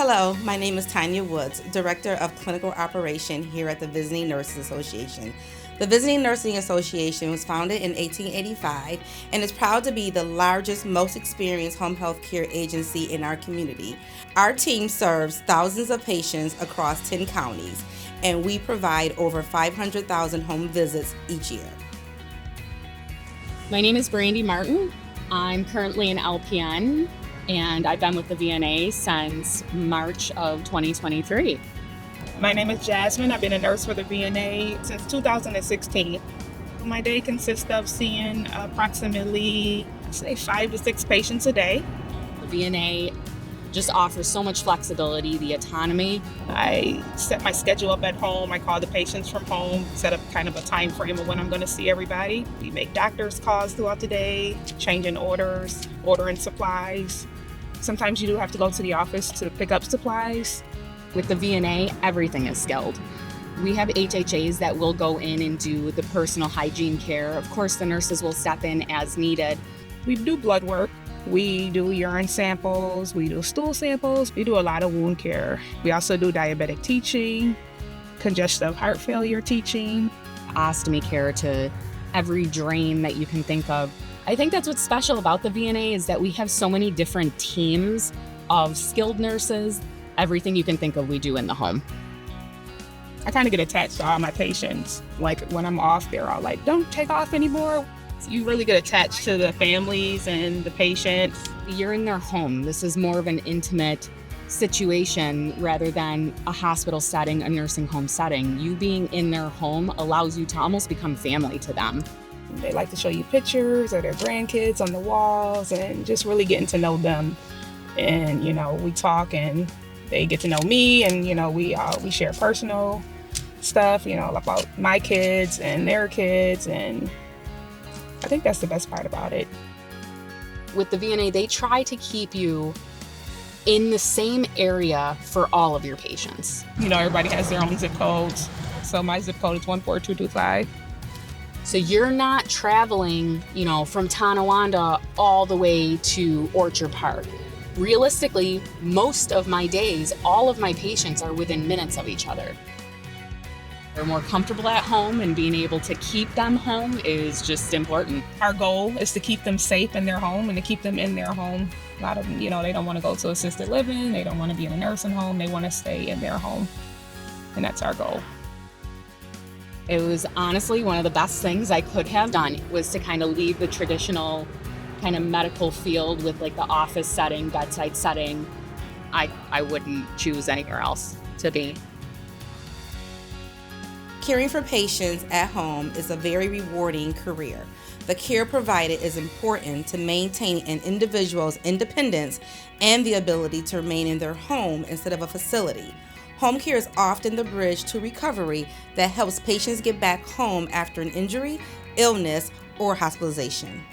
Hello, my name is Tanya Woods, Director of Clinical Operation here at the Visiting Nurses Association. The Visiting Nursing Association was founded in 1885 and is proud to be the largest, most experienced home health care agency in our community. Our team serves thousands of patients across 10 counties, and we provide over 500,000 home visits each year. My name is Brandy Martin. I'm currently an LPN, and I've been with the VNA since March of 2023. My name is Jasmine. I've been a nurse for the VNA since 2016. My day consists of seeing approximately, 5 to 6 patients a day. The VNA just offers so much flexibility, the autonomy. I set my schedule up at home. I call the patients from home, set up kind of a time frame of when I'm going to see everybody. We make doctor's calls throughout the day, changing orders, ordering supplies. Sometimes you do have to go to the office to pick up supplies. With the VNA, everything is skilled. We have HHAs that will go in and do the personal hygiene care. Of course, the nurses will step in as needed. We do blood work. We do urine samples. We do stool samples. We do a lot of wound care. We also do diabetic teaching, congestive heart failure teaching, Ostomy care to every drain that you can think of. I think that's what's special about the VNA is that we have so many different teams of skilled nurses. Everything you can think of, we do in the home. I kind of get attached to all my patients. Like when I'm off, they're all like, don't take off anymore. You really get attached to the families and the patients. You're in their home. This is more of an intimate situation rather than a hospital setting, a nursing home setting. You being in their home allows you to almost become family to them. They like to show you pictures of their grandkids on the walls and just really getting to know them. And, we talk and they get to know me, and, we share personal stuff, about my kids and their kids. And I think that's the best part about it. With the VNA, they try to keep you in the same area for all of your patients. Everybody has their own zip codes. So my zip code is 14225. So you're not traveling, from Tonawanda all the way to Orchard Park. Realistically, most of my days, all of my patients are within minutes of each other. They're more comfortable at home, and being able to keep them home is just important. Our goal is to keep them safe in their home and to keep them in their home. A lot of them, they don't want to go to assisted living. They don't want to be in a nursing home. They want to stay in their home. And that's our goal. It was honestly one of the best things I could have done was to kind of leave the traditional kind of medical field with like the office setting, bedside setting. I wouldn't choose anywhere else to be. Caring for patients at home is a very rewarding career. The care provided is important to maintain an individual's independence and the ability to remain in their home instead of a facility. Home care is often the bridge to recovery that helps patients get back home after an injury, illness, or hospitalization.